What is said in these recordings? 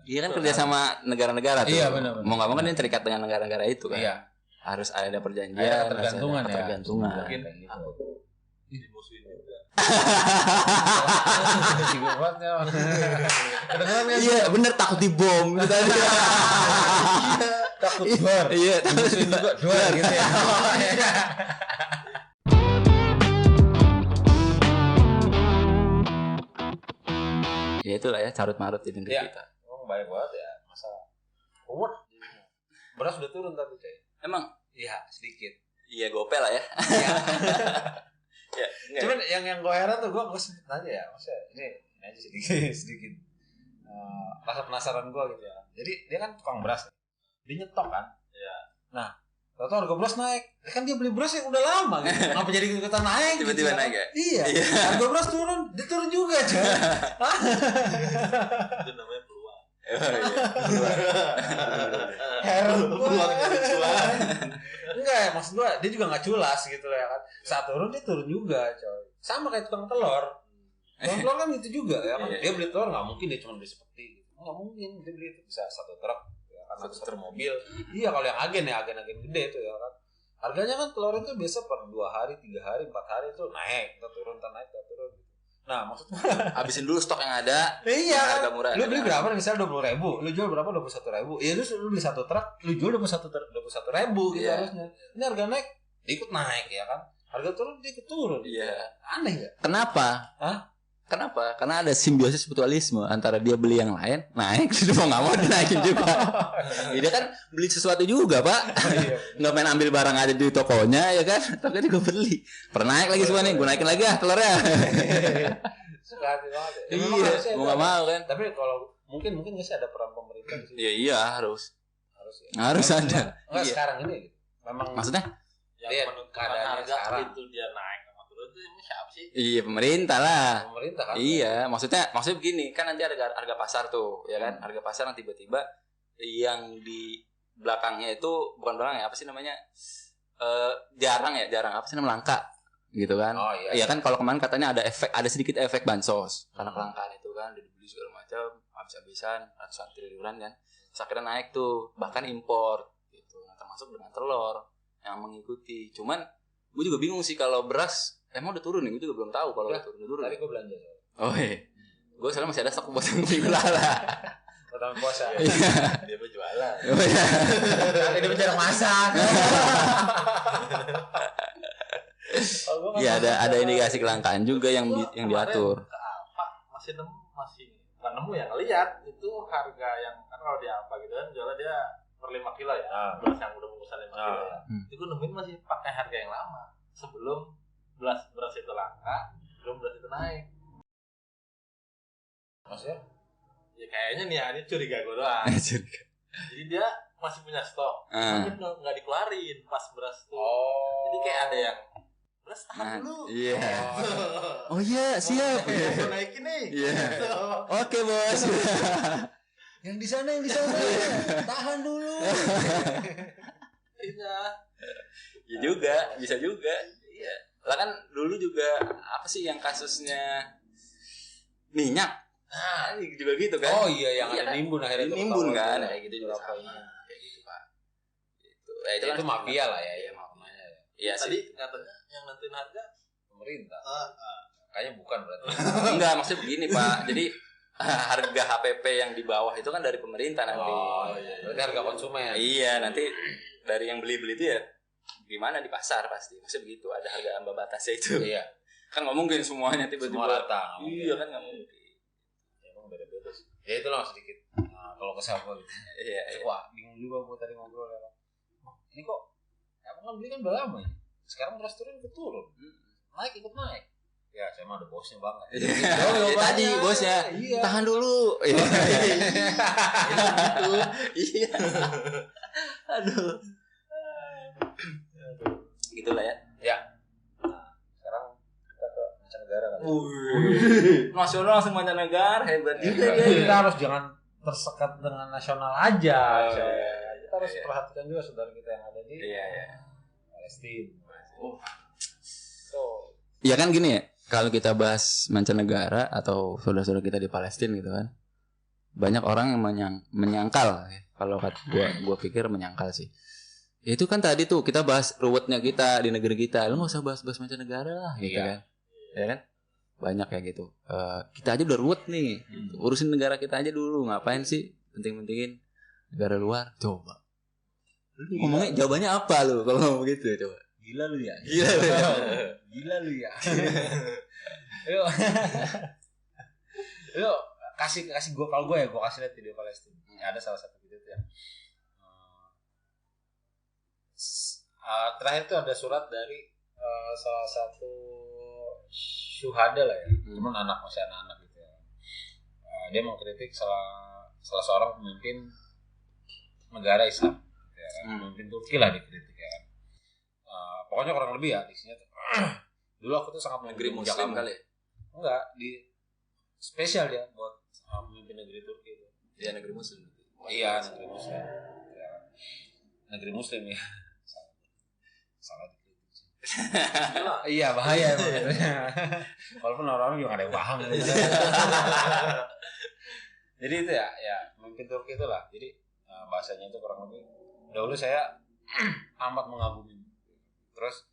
Dia kan kerja sama negara-negara tuh. Iya, benar. Mau nggak mau kan dia terikat dengan negara-negara itu kan. Iya. Harus ada perjanjian, Ada ketergantungan ya. Ketergantungan. Mungkin gitu. dimusuhin juga. Iya, bener takut dibom gitu tadi. Takut duar. Iya, takut juga duar gitu ya. Ya itulah ya carut marut di negeri Iya. kita. Emang banyak banget ya masalah. Beras udah turun tapi coy. Emang Iya, sedikit. iya gopel lah ya. Iya. Ya, Cuman yang gue heran tuh gue sempet nanya ya, maksudnya ini aja sedikit rasa penasaran gue gitu ya. Jadi dia kan tukang beras, dia nyetok kan. Iya. Nah, tahu harga beras naik, kan dia beli beras yang udah lama gitu. Ngapa jadi ikutan naik? Tiba-tiba gitu, naik ya? Iya. Harga beras turun, dia turun juga coy. Itu namanya peluang. Heran gue. Peluang jadi cuan. Enggak ya, maksud gue dia juga gak culas gitu ya kan. Saat turun dia turun juga coy. Sama kayak tukang telur. Tukang telur kan gitu juga ya kan. Dia beli telur gak mungkin dia cuma beli seperti gitu. Gak mungkin dia beli itu bisa satu truk ya kan, satu mobil. Iya kalau yang agen gede itu ya kan. Harganya kan telur itu biasa per 2 hari, 3 hari, 4 hari itu naik, kita turun, kita naik, kita turun gitu. Nah maksudnya habisin dulu stok yang ada. iya, harga murah. Lu beli berapa misalnya 20.000, lu jual berapa 21.000. Ya lu beli satu truk, lu jual 21.000 gitu harusnya. Ini harga naik, ikut naik ya kan. Harga turun dia ikut turun. Iya. Aneh enggak? Kenapa? Hah? Kenapa? Karena ada simbiosis mutualisme antara dia beli yang lain, naik, dia mau nggak mau dinaikin juga. Dia kan beli sesuatu juga pak, nggak main ambil barang ada di tokonya ya kan, tokonya juga beli. Pernah naik lagi semua nih, gue naikin lagi ah telurnya. Suka hati banget. Iya, mau nggak mau kan. Tapi kalau mungkin nggak sih ada peran pemerintah di sini? Iya harus Ya. harus ada. Enggak Iya. sekarang ini gitu. Memang Maksudnya? Yang Lihat menentukan keadaannya harga sekarang. itu dia naik sama turun itu ini siapa sih? Iya pemerintah lah. pemerintah kan. Iya, maksudnya begini, kan nanti ada harga pasar tuh, ya kan? Harga pasar yang tiba-tiba yang di belakangnya itu bukan belakangnya apa sih namanya? Jarang apa sih namanya langka gitu kan? Oh iya. Iya kan kalau kemarin katanya ada sedikit efek bansos karena kelangkaan itu kan dibeli segala macam habis-habisan ratusan triliunan kan. Terus akhirnya naik tuh, bahkan impor gitu. Nah, termasuk dengan telur yang mengikuti. Cuman gue juga bingung sih kalau beras emang udah turun nih, gue juga belum tahu kalau udah turun. Tadi gue belanja. Oh iya. Gue soalnya masih ada stok buat minggu lalu. Pertama puasa. Dia berjualan. Kali ini bicara masak. Iya ada indikasi kelangkaan juga yang Kemarin diatur. Ke apa? Masih bukan nemu ya ngeliat itu harga yang kan kalau di apa gitu kan jualnya dia per 5 kilo ya. Beras yang udah bungkusan 5 kilo ya. Itu gue nemuin masih pakai harga yang lama sebelum beras itu langka, belum beras itu naik. Maksudnya? Ya kayaknya nih ini curiga gue doang. Jadi dia masih punya stok, tapi nggak dikeluarin pas beras tuh. Jadi kayak ada yang beras tahan dulu. Iya. Oh iya siap. Gue naikin nih. Iya. Oke bos. Yang di sana tahan dulu. Iya. Ya juga, bisa juga. Iya. Lah kan dulu juga apa sih yang kasusnya minyak? Nah, juga gitu kan. Oh iya yang ada nimbun akhirnya nimbun kan kayak gitu juga sama. Kayak gitu Pak. Gitu. Itu mafia lah ya. Iya mafia. Iya sih. Tadi katanya yang nentuin harga Pemerintah. Kayaknya bukan berarti. Enggak, maksudnya begini Pak. Jadi harga HPP yang di bawah itu kan dari pemerintah nanti. Oh iya. Berarti harga konsumen. Iya, nanti dari yang beli-beli itu ya gimana di pasar pasti. Maksudnya begitu, ada harga ambang batasnya itu. Iya. Kan nggak mungkin semuanya tiba-tiba Semua rata. Iya kan nggak mungkin. Emang beda-beda sih. Ya itu lah sedikit. Kalau kesal gue gitu. Iya. Wah bingung juga gue tadi ngobrol ya. Ini kok abang kan beli kan udah lama ya. Sekarang terus turun ikut turun. Naik ikut naik. Ya saya mah ada bosnya banget. Ya, tadi bosnya iya. tahan dulu. Gitu. Iya. Aduh. Gitulah ya. Ya. Nah, sekarang kita ke mancanegara kan. Nasional langsung mancanegara hebat juga Ya, ya. kita harus jangan tersekat dengan nasional aja. Kita harus perhatikan juga saudara kita yang ada di Palestina. Ya kan gini ya. Kalau kita bahas mancanegara atau saudara-saudara kita di Palestina gitu kan, banyak orang yang menyangkal ya. Kalau gua pikir menyangkal sih. Ya itu kan tadi tuh kita bahas ruwetnya kita di negeri kita. Lu enggak usah bahas mancanegara lah gitu kan. Ya kan? Banyak kayak gitu. Kita aja udah ruwet nih. Urusin negara kita aja dulu. Ngapain sih penting-pentingin negara luar? Coba. Lu ngomongnya jawabannya apa lu kalau ngomong gitu coba? Gila lu ya. Gila lu ya. Yuk kasih gue, kalau gue kasih lihat video Palestina. Ada salah satu video tuh yang terakhir tuh ada surat dari salah satu syuhada lah ya, cuman masih anak-anak gitu ya. Dia mengkritik salah seorang pemimpin negara Islam, ya kan? Pemimpin Turki lah dikritik ya kan. Pokoknya kurang lebih ya diksinya tuh. Dulu aku tuh sangat negeri Muslim kali. Enggak, di spesial ya buat pemimpin negeri Turki itu. Iya negeri Muslim. Iya negeri Muslim. Ya. Negeri Muslim ya. Salah dikritik. Iya bahaya emang gitu. Walaupun orang-orang juga gak ada yang paham. Jadi itu ya pemimpin Turki itulah. Jadi bahasanya itu kurang lebih. Dahulu saya amat mengagumi. Terus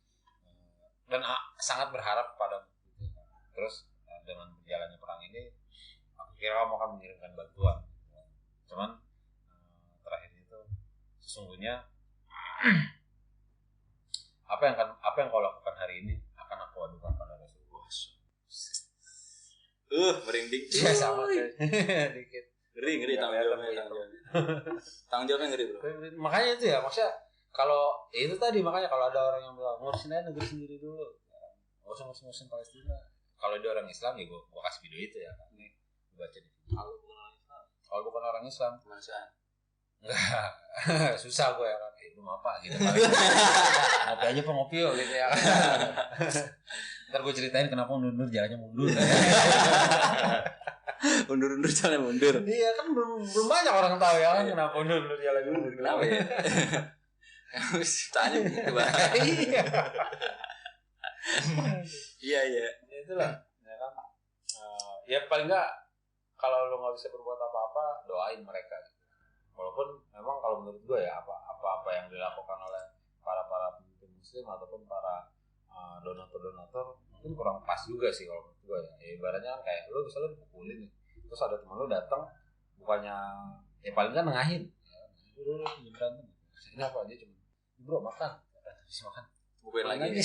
dan sangat berharap pada. Terus dengan berjalannya perang ini, aku kira kamu akan mengirimkan bantuan. Cuman terakhir itu sesungguhnya apa yang kau lakukan hari ini akan aku adukan pada Rasulullah. Merinding. Ya sama kayak dikit. Ngeri tanggung jawabnya ngeri bro. Makanya itu ya, maksudnya kalau itu tadi makanya kalau ada orang yang bilang ngurusin aja negeri sendiri dulu, nggak usah ngurusin Palestina. Kalau dia orang Islam ya gue kasih video itu ya, ini baca di video. Kalau bukan orang Islam, Masa? Enggak, susah gue ya kan. Lu apa gitu kan. Ngopi aja ngopi yuk gitu ya. Ntar gue ceritain kenapa mundur jalannya mundur. Undur jalannya mundur. Iya kan belum banyak orang tahu ya kan kenapa mundur jalannya mundur. Kenapa ya? Tanya gitu Bang. Iya. Itulah ya kan. Ya paling enggak kalau lu nggak bisa berbuat apa-apa, doain mereka. Walaupun memang kalau menurut gue ya apa yang dilakukan oleh para pemimpin Muslim ataupun para donatur mungkin kurang pas juga sih kalau menurut gue ya. Ibaratnya kan kayak lu misalnya dipukulin nih, terus ada teman lu datang bukannya ya paling kan nengahin, lu berantem, ini apa aja cuma bro makan, bisa makan. Bukuin lagi.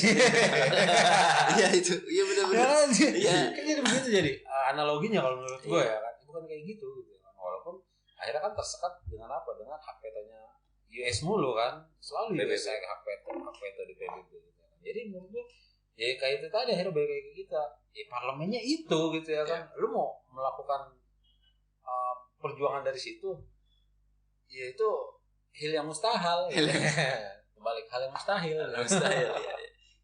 Iya itu, iya benar. Iya. Kan jadi begitu jadi analoginya kalau menurut gue ya kan, bukan kayak gitu kan. Walaupun akhirnya kan tersekat dengan apa? Dengan hak vetonya US mulu kan, selalu US hak veto di PBB gitu. Jadi menurut gue ya kayak itu tadi akhirnya balik lagi ke kita. Ya parlemennya itu gitu ya kan. Lu mau melakukan perjuangan dari situ, ya itu hal yang mustahil. Balik hal yang mustahil.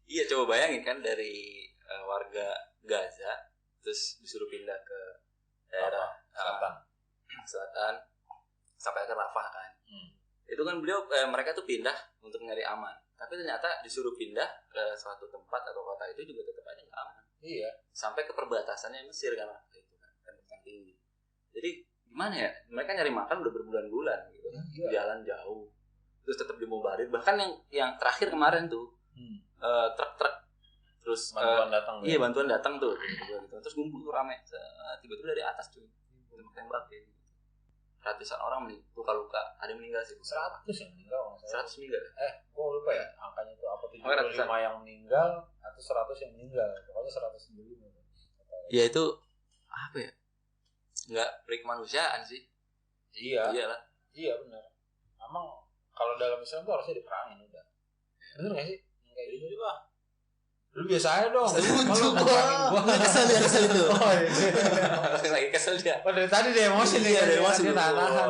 Iya coba bayangin kan dari warga Gaza terus disuruh pindah ke daerah selatan sampai ke Rafah kan. Itu kan mereka tuh pindah untuk nyari aman. Tapi ternyata disuruh pindah ke suatu tempat atau kota itu juga tetap aja nggak aman. Iya. Sampai ke perbatasannya Mesir kan itu kan tinggi. Jadi gimana ya? Mereka nyari makan udah berbulan-bulan gitu. Jalan jauh. Terus tetap dimobarin. Bahkan yang terakhir kemarin tuh truk-truk terus bantuan datang. Iya bantuan datang tuh gitu. Terus ngumpul rame. Tiba-tiba dari atas cuy. Tembak gitu. Ratusan orang luka-luka, ada yang meninggal sih. 100 yang meninggal. 100 meninggal. Gue lupa ya angkanya itu apa 75 yang meninggal atau 100 yang meninggal. Pokoknya 175. Ya itu apa ya? Enggak perikemanusiaan sih. Iya. Iyalah. Iya benar. Emang kalau dalam Islam tuh harusnya diperangin udah. Bener enggak sih? Kayak gitu juga. Lu biasa aja dong. Kalau gua kesel itu. Oh iya. Lagi kesel dia. Oh dari tadi dia emosi nih. Dia emosi. Dia tahan.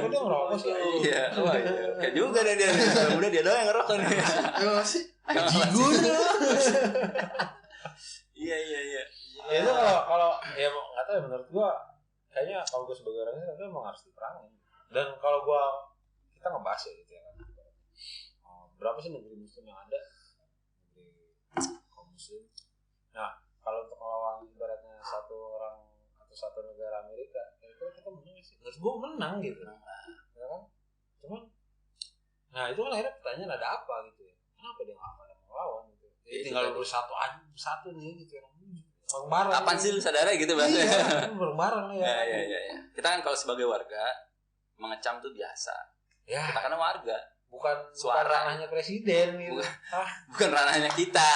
Kok dia ngerokok sih? Iya. Oh iya. Kayak juga nih dia. Udah dia doang yang ngerokok nih. Emosi. Jigun. Iya. Ya itu kalau ya enggak tahu ya menurut gua kayaknya kalau gua sebagai orang itu memang harus diperangin. Dan kalau gua kita ngebahas ya gitu ya kan. Berapa sih negeri muslim yang ada? Negeri kaum muslim. Nah, kalau untuk melawan ibaratnya satu orang atau satu negara Amerika. Kira-kira kita menang sih. Menurut gue menang gitu. Ya kan? Cuman nah itu kan akhirnya pertanyaan ada apa gitu ya. Kenapa dia nggak pada melawan gitu. Jadi tinggal bersatu nih gitu ya. Bareng-bareng. Kapan sih lu sadar gitu bahasa? Iya, bareng-bareng ya. Ya. Kita kan kalau sebagai warga mengecam tuh biasa. Ya. Kita kan warga. Bukan Suara. ranahnya presiden gitu. Bukan ranahnya kita.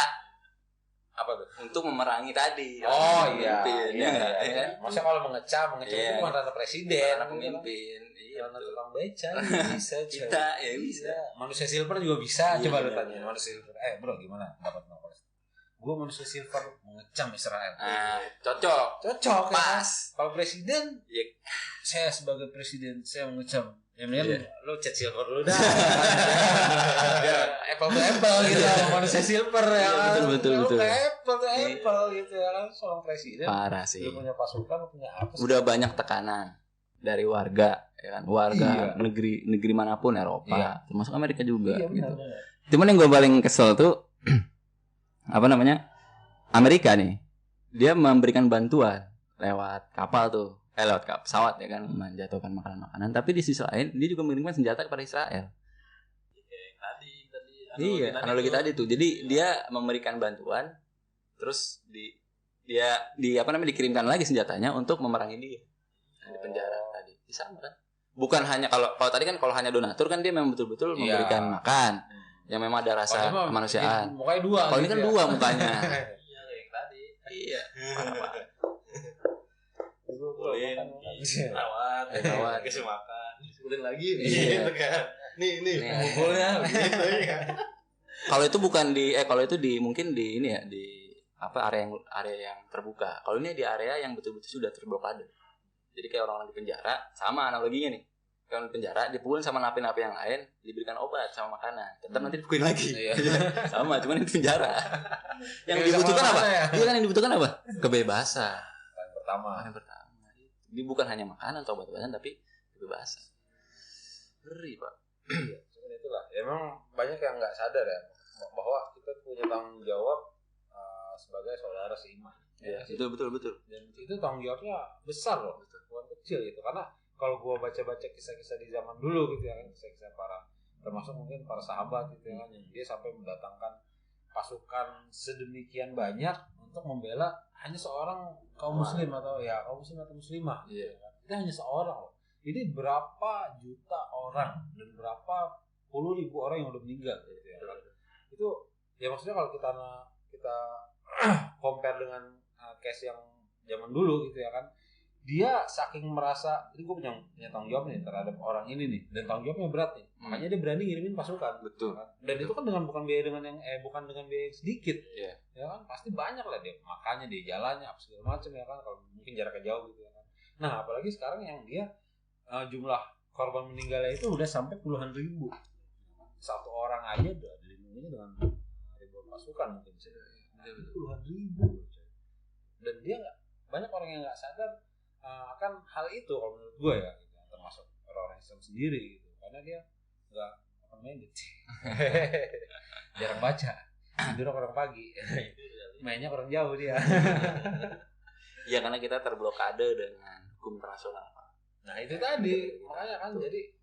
Apa tuh? Untuk memerangi tadi. Oh iya. Iya. Maksudnya kalau mengecam itu bukan ranah presiden, ranah pemimpin. Iya, ranah tukang beca bisa. Kita ya bisa. Manusia silver juga bisa. Iya, Coba lu iya. tanya manusia silver. Bro gimana pendapat lo? Gue manusia silver mengecam Israel. Cocok. Cocok ya. Pas. Kalau presiden, Iya. saya sebagai presiden saya mengecam. Ya mendingan Iya. lu chat silver dulu dah. Apple to apple gitu sama manusia silver ya. Iya, Kan? betul. Lu kayak apple to apple gitu ya kan seorang presiden. Parah sih. Lu punya pasukan, lu punya apa sih? Udah banyak tekanan dari warga, ya kan? Warga negeri manapun Eropa, termasuk Amerika juga. Iya, gitu. benar. Cuman yang gue paling kesel tuh apa namanya? Amerika nih. Dia memberikan bantuan lewat kapal tuh. Lewat pesawat ya kan, menjatuhkan makanan-makanan, tapi di sisi lain dia juga mengirimkan senjata kepada Israel. Tadi Analogi tadi tuh. Jadi dia memberikan bantuan, terus dia dikirimkan lagi senjatanya untuk memerangi dia. Di penjara tadi. Sama kan? Bukan hanya kalau tadi kan kalau hanya donatur kan dia memang betul-betul memberikan makan. Yang memang ada rasa kemanusiaan. Mukanya dua. Kalau ini kan dua mukanya. Iya yang tadi. Iya. Rawat, kasih makan, sebutin lagi Iya. gitu kan. Nih, Mukulnya gitu ya. Kalau itu bukan kalau itu mungkin di ini ya, di area yang terbuka. Kalau ini di area yang betul-betul sudah terblokade. Jadi kayak orang-orang di penjara, sama analoginya nih. Kalau di penjara dipukulin sama napi-napi yang lain, diberikan obat sama makanan. Tetap nanti dipukulin lagi. Iya. Sama, cuman di penjara. Yang Kayak dibutuhkan sama apa? ya. Iya kan yang dibutuhkan apa? Kebebasan. Yang pertama. Yang pertama. Ini bukan hanya makanan atau obat-obatan, tapi kebebasan. Ngeri, Pak. Cuman itulah. Emang banyak yang nggak sadar ya bahwa kita punya tanggung jawab sebagai saudara seiman. Iya, betul. Dan itu tanggung jawabnya besar loh, bukan kecil gitu. Karena kalau gua baca-baca kisah-kisah di zaman dulu gitu ya kan, kisah-kisah termasuk mungkin para sahabat gitu ya kan, yang dia sampai mendatangkan pasukan sedemikian banyak untuk membela hanya seorang kaum muslim atau muslimah. Iya. Itu hanya seorang loh. Ini berapa juta orang dan berapa puluh ribu orang yang udah meninggal gitu ya kan. Itu ya maksudnya kalau kita compare dengan case yang zaman dulu gitu ya kan, dia saking merasa ini gue punya tanggung jawab nih terhadap orang ini nih, dan tanggung jawabnya berat nih, makanya dia berani ngirimin pasukan. Betul. Dan itu kan bukan biaya yang sedikit. Iya. Ya kan pasti banyak lah dia makannya, dia jalannya apa segala macam ya kan, kalau mungkin jaraknya jauh gitu ya kan. Nah apalagi sekarang yang dia jumlah korban meninggalnya itu udah sampai puluhan ribu. Satu orang aja udah dilindungi dengan ribuan pasukan mungkin bisa puluhan ribu. Dan dia banyak orang yang nggak sadar akan hal itu kalau menurut gue ya gitu. Termasuk orang Islam sendiri gitu, karena dia nggak jarang baca, tidur orang pagi, mainnya orang jauh dia. Ya karena kita terblokade dengan hukum internasional. Nah itu tadi makanya kan jadi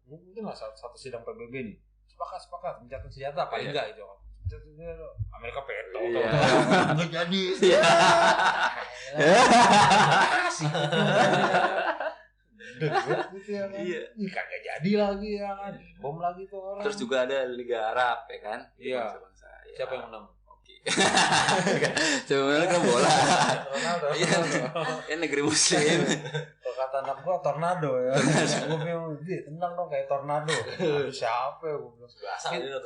mungkin lah satu sidang PBB nih sepakat mencatkan senjata paling enggak itu kan. Amerika peto nggak jadi Iya. Kagak jadi lagi ya kan, bom lagi tuh orang. Terus juga ada Liga Arab ya kan. Iya. Bangsa-bangsa. Ya. Siapa yang menang? Sebenarnya kan bola. Ronaldo. Iya. Ini negeri muslim. Kalau kata anak gua tornado ya. Gua bilang dia tendang dong kayak tornado. Siapa ya gua bilang.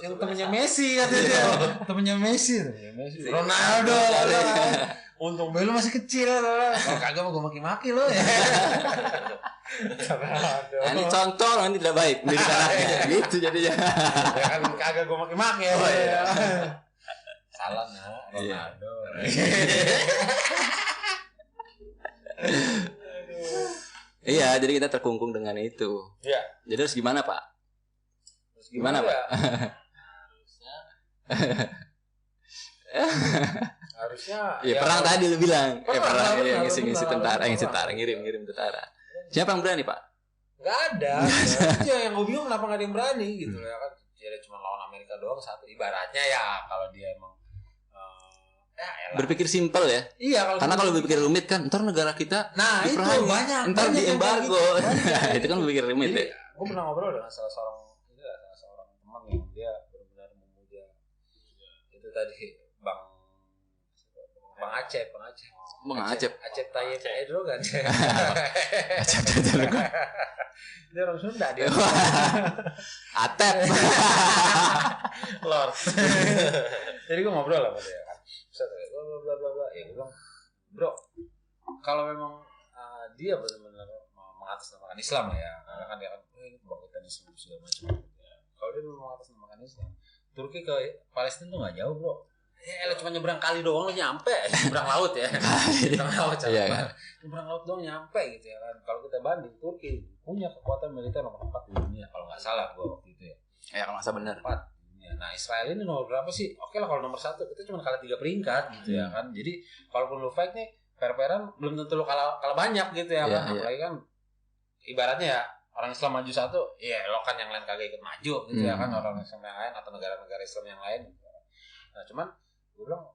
Yang temennya Messi katanya. Temennya Messi. Ronaldo. Untung belu masih kecil. Kalau kagak mah gua maki-maki lo ya. Nah, ini contoh nanti tidak baik mendidik anaknya. Gitu jadinya. Ya kan kagak gua maki-maki ya. Oh, iya. Salah nah, Ronaldo. Iya, jadi kita terkungkung dengan itu. Iya. Jadi harus gimana, Pak? Terus gimana, Pak? harusnya ya perang tadi lu bilang. Perang benar, ngisi tentara, ngirim tentara. Siapa yang berani, Pak? Nggak ada. Itu yang gue bingung kenapa nggak ada yang berani gitu ya kan. Dia cuma lawan Amerika doang satu. Ibaratnya ya kalau dia emang berpikir simpel ya. Iya, karena kalau berpikir rumit kan ntar negara kita itu banyak. Ntar di embargo. Itu kan berpikir rumit ya. Gue pernah ngobrol dengan salah seorang teman yang dia benar-benar memuja itu tadi Bang Acep Tayyip Erdogan. Acep Erdogan. Dia orang Sunda dia. Atep. Lord. Jadi gue ngobrol sama dia kan. Bla bla bla. Ya gue bilang, bro, kalau memang dia benar-benar mengatasnamakan Islam ya, karena kan dia kan ini kebangkitan Islam segala macam. Ya. Kalau dia memang mengatasnamakan Islam, Turki ke Palestina tuh nggak jauh bro. Ya cuma nyebrang kali doang lo nyampe, nyebrang laut ya. Nyebrang laut kan. Nyebrang laut doang nyampe gitu ya kan. Kalau kita banding Turki punya kekuatan militer nomor 4 di dunia kalau nggak salah gue waktu itu ya. Ya kalau nggak salah benar. 4 di dunia. Nah Israel ini nomor berapa sih? Oke lah kalau nomor 1 kita cuma kalah 3 peringkat gitu ya kan. Jadi kalaupun lo fight nih fair-fairan belum tentu lo kalah banyak gitu ya kan. Apalagi kan ibaratnya ya orang Islam maju satu, ya lo kan yang lain kagak ikut maju gitu ya kan, orang Islam yang lain atau negara-negara Islam yang lain. Gitu. Nah cuman gue bilang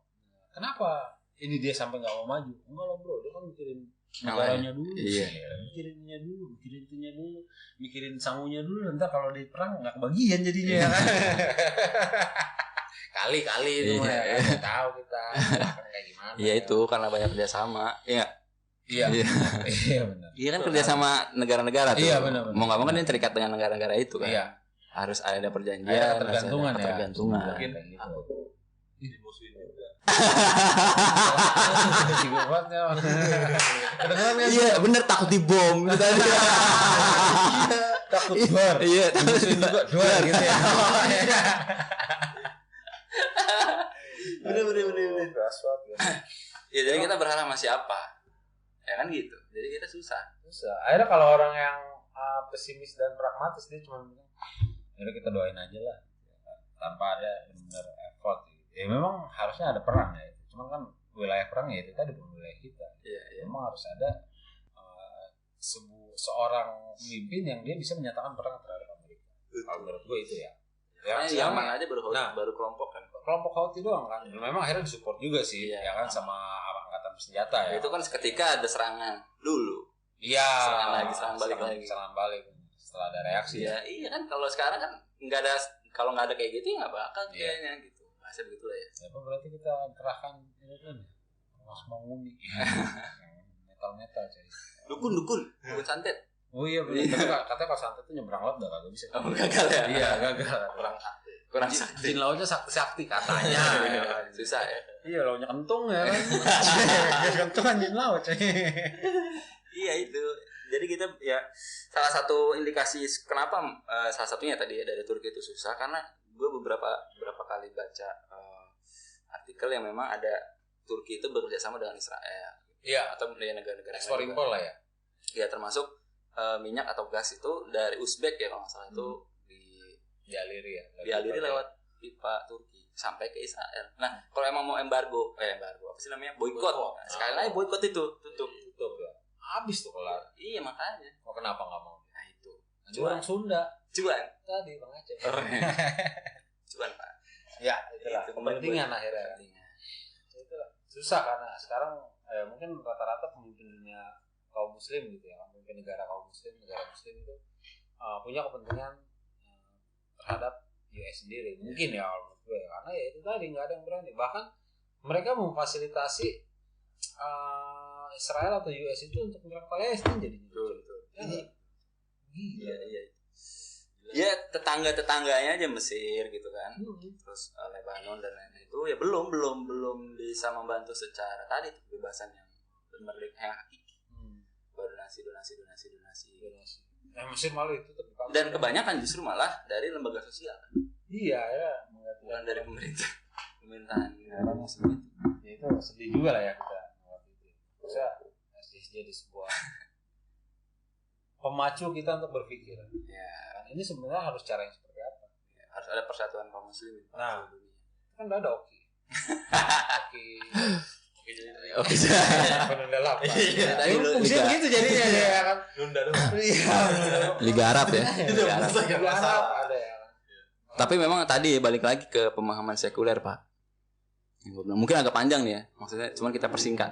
kenapa ini dia sampai nggak mau maju? Enggak lah bro, dia kan mikirin negaranya dulu, mikirin itunya dulu, mikirin sangunya dulu. Nanti kalau di perang nggak kebagian jadinya ya kan. kali itu mah ya kan tahu kita kayak gimana. Iya itu karena banyak kerjasama, iya. Iya benar. Iya kan kerjasama negara-negara tuh. Iya benar. Mau nggak mau kan ini terikat dengan negara-negara itu kan. Iya. Harus ada perjanjian, ada ketergantungan ya. Mungkin dimusuhin juga. Iya bener takut dibom gitu tadi. Takut duar. Iya takut juga duar gitu ya. Bener. Ya jadi kita berharap sama siapa? Ya kan gitu. Jadi kita susah. Akhirnya kalau orang yang pesimis dan pragmatis dia cuma bilang, ya kita doain aja lah, tanpa ada benar effort. Ya memang harusnya ada perang ya. Cuma kan wilayah perang ya itu tadi bukan wilayah kita. Iya. Memang harus ada seorang pemimpin yang dia bisa menyatakan perang terhadap Amerika. Kalau menurut gue itu ya. Ya Yaman aja baru kelompok kan. Kelompok Houthi doang kan. Memang akhirnya disupport juga sih, ya kan sama angkatan bersenjata ya. Itu kan seketika ada serangan dulu. Iya. Serangan balik. Setelah ada reaksi. Iya kan kalau sekarang kan kalau nggak ada kayak gitu ya nggak bakal kayaknya gitu. Masa begitu lah ya. Ya berarti kita kerahkan ini kan Mas Manguni. Metal coy. Dukun santet. Oh iya benar. Katanya kalau santet itu nyebrang laut enggak bisa. Oh gagal ya. Iya gagal. Kurang sakti. Jin lautnya sakti katanya. Susah ya. Iya lautnya kentung ya kan. Kentung kan jin laut coy. Iya itu. Jadi kita ya salah satu indikasi kenapa salah satunya tadi ya dari Turki itu susah karena gue beberapa kali baca artikel yang memang ada Turki itu bekerja sama dengan Israel. Iya. Atau dari negara-negara ekspor impor lah ya. Iya termasuk minyak atau gas itu dari Uzbek ya kalau nggak salah itu dialiri lewat pipa Turki sampai ke Israel. Nah kalau emang mau embargo apa sih namanya boykot. Nah, sekali lagi boykot itu tutup ya. Habis tuh kelar. Iya makanya. Kenapa nggak mau? Nah itu. Orang Sunda. Cuan. Tadi Bang Aceh. Cuan Pak. Ya itulah. Kepentingan akhirnya. Itulah. Susah karena sekarang mungkin rata-rata pemimpin dunia kaum muslim gitu ya, pemimpin negara muslim itu punya kepentingan terhadap US sendiri. Mungkin ya kalau menurut gue karena ya itu tadi nggak ada yang berani. Bahkan mereka memfasilitasi Israel atau US itu untuk menyerang Palestina jadi betul. Iya. Ya tetangganya aja Mesir gitu kan. Terus Lebanon dan lain-lain itu ya belum bisa membantu secara tadi kebebasan yang merdeka yang hakiki. Donasi. Mesir malah itu dan kebanyakan justru malah dari lembaga sosial. Iya ya, bukan dari pemerintahan negara muslim itu. Ya itu sedih juga lah ya kita waktu itu. Bisa jadi sebuah pemacu kita untuk berpikir. Ya, ini sebenarnya harus cara yang seperti apa? Ya, harus ada persatuan kaum muslimin. Nah, kan udah ada oke. Oke. Penunda lapar. Iya, tadi lu fungsinya Liga- begitu jadinya ya kan. Nunda dulu. Iya. Liga Arab ya. Liga Arab. Liga Arab ada ya. Tapi memang tadi balik lagi ke pemahaman sekuler, Pak. Yang gua bilang, mungkin agak panjang nih ya. Maksudnya cuman kita persingkat.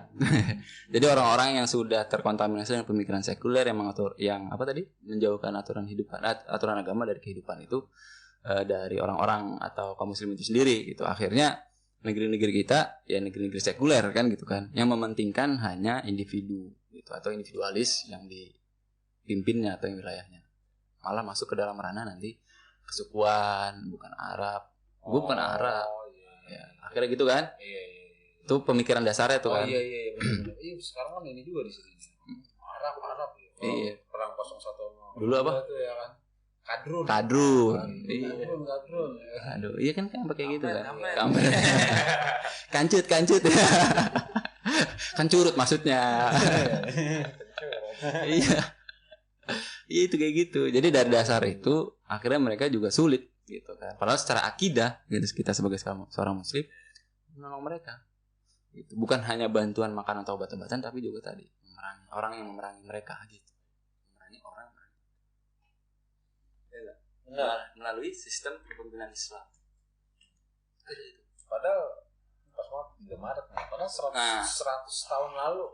Jadi orang-orang yang sudah terkontaminasi dengan pemikiran sekuler yang mengatur yang apa tadi? Menjauhkan aturan agama dari kehidupan itu dari orang-orang atau kaum muslim itu sendiri gitu. Akhirnya negeri-negeri kita ya negeri-negeri sekuler kan gitu kan, yang mementingkan hanya individu gitu atau individualis yang dipimpinnya atau yang wilayahnya. Malah masuk ke dalam ranah nanti kesukuan, bukan Arab. Gue bukan Arab. Iya. Ya, akhirnya gitu kan? Iya. Itu pemikiran dasarnya tuh kan. Iya benar. Iya, sekarang kan ini juga di sini. Arab ya. Iya. Perang 01 Dulu apa? Itu ya kan. Kadrun. Iya. Kadrun. Aduh, iya kan kayak gitu kan. Kampret. Kampret. Kancut. Kan curut maksudnya. Iya. Iya itu kayak gitu. Jadi dari dasar itu akhirnya mereka juga sulit gitu kan. Padahal secara akidah gitu, kita sebagai seorang muslim menolong mereka. Gitu. Bukan hanya bantuan makan atau obat-obatan, tapi juga tadi memerangi orang yang memerangi mereka gitu. Memerangi orang melalui sistem kepemimpinan Islam. Padahal pas banget 3 Maret nih. Padahal 100 tahun lalu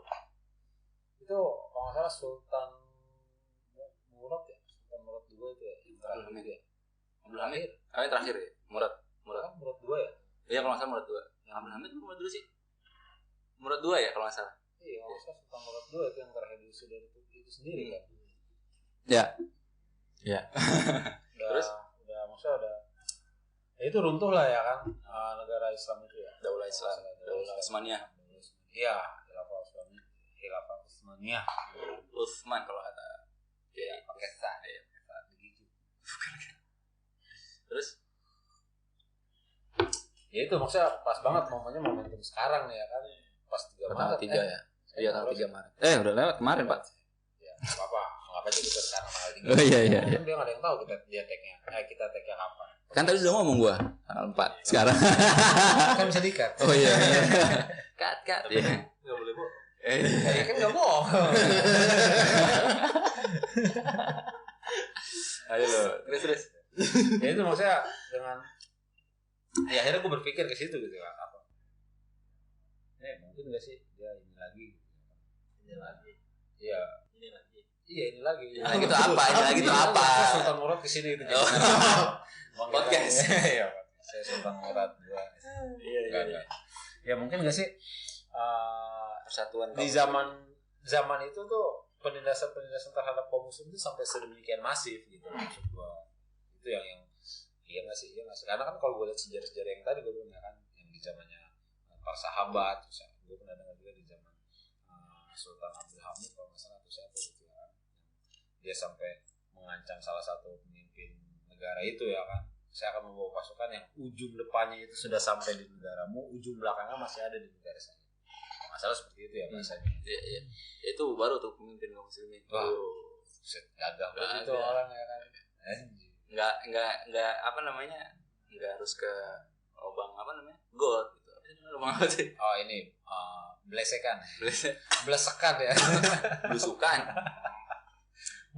itu kalau nggak salah Sultan Murad II itu ya yang terakhir ya. Abdul Hamid. Yang terakhir ya. Murad Kan Murad II ya. Iya kalau nggak salah Murad II. Yang Abdul Hamid itu Murad dulu sih. Murad II ya kalau nggak salah. Iya, kalau nggak salah Sultan Murad II itu yang terakhir di Sudan itu sendiri kan. Ya. Ya. Terus udah maksudnya udah ya itu runtuh lah ya kan negara Islam itu ya. Daulah Islam. Daulah Utsmaniyah. Iya, Khilafah Utsmaniyah. Utsman kalau kata Ya, pakai sa ya, begitu. Terus Ya itu maksudnya pas banget momentum sekarang nih ya kan. Pas 3 Maret. 3 ya. Iya tanggal 3 Maret. Udah lewat kemarin, Pak. Ya, enggak apa-apa. Enggak aja kita sekarang tanggal 3. Oh iya. Kan dia enggak ada yang tahu kita tag-nya kapan. Kan tadi sudah ngomong gua tanggal 4 sekarang. Kan bisa di-cut. Oh iya. Cut. Tapi Ya. nggak boleh, Bu. Ya kan enggak bohong. Ayo lo. Terus. Ya itu maksudnya dengan ya akhirnya gue berpikir ke situ gitu kan apa mungkin nggak sih dia ini lagi iya ini lagi Ini lagi tuh apa? Sultan Murad kesini gitu Podcast. Iya, saya Sultan Murad juga. Iya. Ya mungkin nggak sih Persatuan di zaman itu tuh penindasan terhadap kaum muslim itu sampai sedemikian masif gitu maksud gua. Itu yang iya nggak sih karena kan kalau gue lihat sejarah yang tadi gue bilang ya kan yang di zamannya para sahabat terus gue pernah dengar juga di zaman Sultan Abdul Hamid kalau nggak salah atau siapa gitu ya kan dia sampai mengancam salah satu pemimpin negara itu ya kan saya akan membawa pasukan yang ujung depannya itu sudah sampai di negaramu ujung belakangnya masih ada di negara saya masalah seperti itu ya bahasanya Iya. Itu baru tuh pemimpin kaum muslimin. Wah. Gagah banget itu orang ya kan Enggak apa namanya? Enggak harus ke lubang apa namanya? Got gitu. Apa sih lubang apa sih? oh ini belesekan ya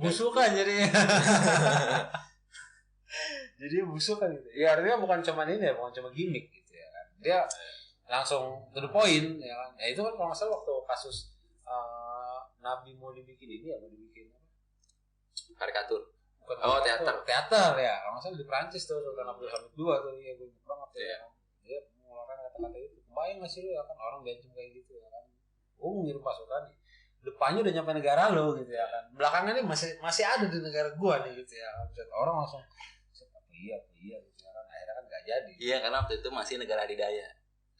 busukan jadinya jadi busukan gitu ya artinya bukan cuma gimmick gitu ya kan dia langsung to the point ya kan ya itu kan kalau nggak salah waktu kasus Nabi mau dibikin apa Karikatur. bukan teater ya kalau nggak salah di Prancis tuh Sultan Abdul Hamid II tuh ya gue ingat banget ya dia mengeluarkan kata-kata itu kebayang nggak sih lu ya kan orang diancam kayak gitu ya kan gue mau ngirim pasukan nih depannya udah nyampe negara lo gitu ya kan belakangnya nih masih ada di negara gua nih gitu ya orang langsung iya gitu ya kan akhirnya kan nggak jadi Iya karena waktu itu masih negara adidaya.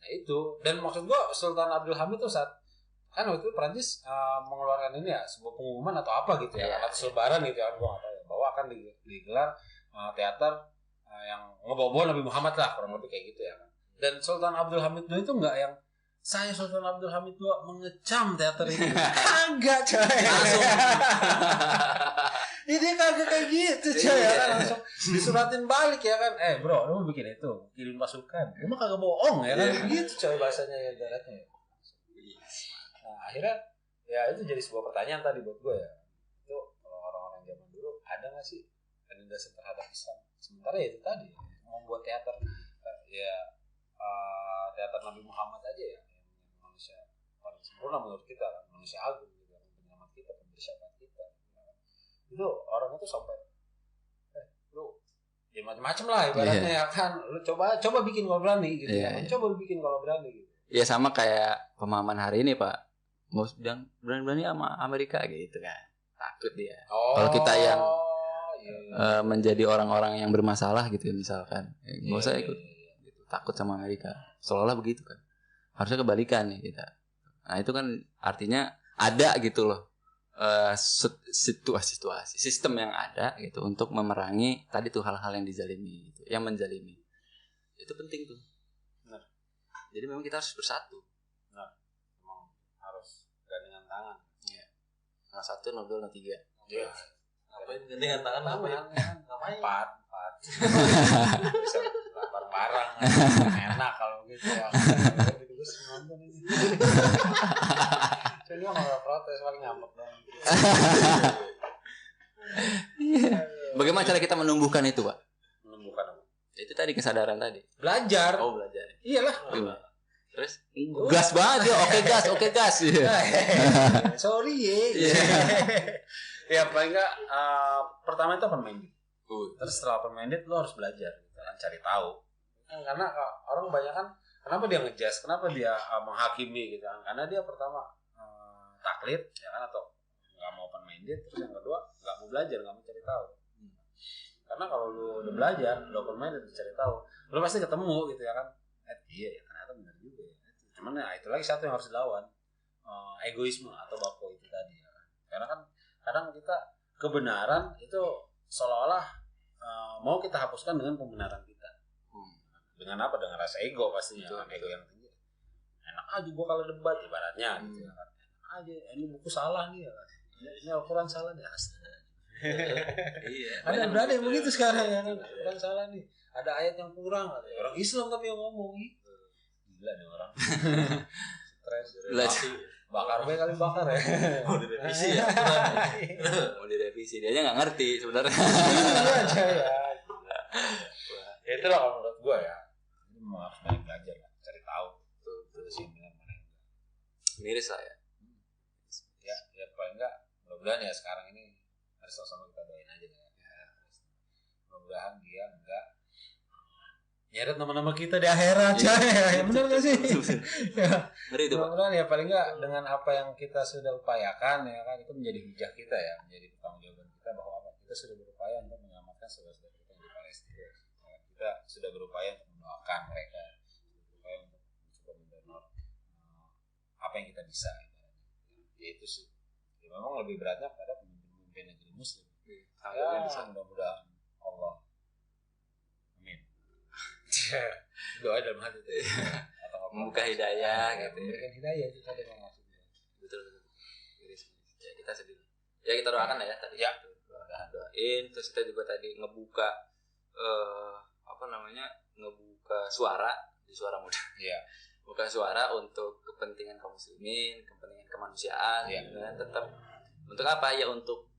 nah itu dan maksud gua Sultan Abdul Hamid tuh saat kan waktu itu Prancis mengeluarkan ini ya sebuah pengumuman atau apa gitu ya atau selebaran gitu ya gua nggak tahu ya bahwa akan digelar teater yang ngebawa Nabi Muhammad lah kurang lebih kayak gitu ya kan dan Sultan Abdul Hamid itu nggak yang saya Sultan Abdul Hamid II mengecam teater ini. Enggak coy. Langsung. Dia kagak kayak gitu coy ya kan, langsung disuratin balik ya kan. Bro, lu mau bikin itu, kirim pasukan. Lu mah kagak bohong ya kan. Gitu coy bahasanya ya daratnya. Nah, akhirnya ya itu jadi sebuah pertanyaan tadi buat gue ya. Itu kalau orang-orang zaman dulu ada enggak sih penindasan terhadap Islam? Sementara ya itu tadi mau buat teater teater Nabi Muhammad aja ya, yang manusia paling sempurna menurut kita, manusia agung gitu, penyelamat kita, pemberi syafaat kita. Itu orang itu sampai lu ya macam-macam lah ibaratnya ya kan. Lu coba bikin kalau berani gitu ya. Coba bikin kalau berani gitu. Ya sama kayak pemahaman hari ini Pak. Mau bilang berani-berani sama Amerika gitu kan. Takut dia. Kalau kita yang menjadi orang-orang yang bermasalah gitu misalkan, nggak usah ikut. Gitu. Takut sama Amerika. Seolah-olah begitu kan. Harusnya kebalikan nih kita. Nah itu kan artinya ada gitu loh. Situasi sistem yang ada gitu untuk memerangi tadi tuh hal-hal yang dizalimi gitu, yang menzalimi. Itu penting tuh. Benar. Jadi memang kita harus bersatu. Benar. Memang harus gandengan tangan. Iya. 01, 02, 03. Iya. Ngapain gandengan tangan apa ya? Ngapain? 4. Bisa lapar barang. Enak kalau gitu ya. Terus nonton ini. Jadi orang protes paling ngambek dong. Bagaimana cara kita menumbuhkan itu, Pak? Menumbuhkan apa? Itu tadi kesadaran tadi. Belajar. Oh, belajar. Iyalah. Terus gas banget ya. Oke gas. Sorry ya paling enggak pertama itu open minded. Terus setelah open minded lo harus belajar gitu kan, cari tahu. Karena orang kebanyakan kenapa dia ngejudge, kenapa dia menghakimi gitu kan? Karena dia pertama taklid ya kan, atau nggak mau open minded, terus yang kedua nggak mau belajar, nggak mau cari tahu. Karena kalau lu udah belajar, lu open minded, cari tahu, lu pasti ketemu gitu ya kan. Iya ya ternyata benar juga ya. Cuman ya itu lagi satu yang harus dilawan, egoisme atau bako itu tadi ya kan. Karena kan kadang kita kebenaran itu seolah-olah mau kita hapuskan dengan pembenaran kita. Dengan apa? Dengan rasa ego pastinya kan, ego yang tinggi. Enak aja gua kalau debat ibaratnya gitu ya kan. Aja ini buku salah nih ya. Ini Al-Quran salah nih. Iya. Ada yang begitu sekarang ya kan. Al-Quran salah nih. Ada ayat yang kurang, ada orang Islam tapi yang ngomong gitu. Gila nih orang. Stres. Bakar kali bakar ya. Mau direvisi ya. Mau direvisi dia aja nggak ngerti sebenarnya. Iya aja ya. Ya itulah kalau menurut gua ya. Ini harus banyak belajar lah, cari tahu. Terus yang benar mana yang enggak. Miris lah ya. Ya paling enggak mudah-mudahan ya sekarang ini harus sama-sama kita doain aja ya. Mudah-mudahan dia enggak nyeret nama-nama kita di akhirat ya. Benar enggak sih? Ya. Ngeri itu, Pak. Mudah-mudahan ya paling enggak dengan apa yang kita sudah upayakan ya kan, itu menjadi hujah kita ya, menjadi pertanggungjawaban kita bahwa kita sudah berupaya untuk menyelamatkan saudara-saudara kita yang di Palestina. Kita sudah berupaya untuk mendoakan mereka, berupaya untuk mencoba mendonor apa yang kita bisa. Ya itu sih. Ya memang lebih beratnya pada pemimpin negeri Muslim. Ya, mudah-mudahan Allah. Amin. Doa dalam hati itu. Membuka hidayah gitu. Memberikan hidayah itu tadi maksudnya. Betul. Ya kita sedih. Ya kita doakan lah ya tadi. Ya. Doain, terus kita juga tadi ngebuka ngebuka suara di Suara Muda. Iya. Buka suara untuk kepentingan kaum muslimin, kepentingan kemanusiaan, dan tetap untuk apa ya, untuk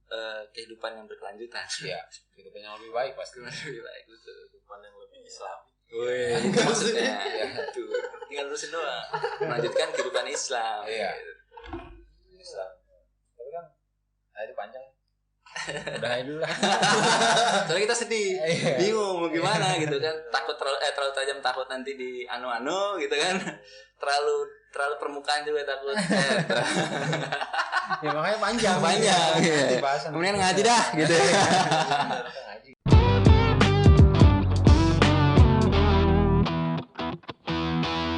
kehidupan yang berkelanjutan. Iya, kehidupan yang lebih baik pasti. Lebih baik, betul. Kehidupan yang lebih Islami. Maksudnya itu tinggal terusin doang, melanjutkan kehidupan Islam. Iya. Islam. Tapi kan itu panjang. Udah dulu lah. Soalnya kita sedih, bingung mau gimana gitu kan. Takut terlalu tajam, takut nanti di anu gitu kan. Terlalu permukaan juga takut. Ya makanya panjang. Ya. Kemudian ngaji dah gitu.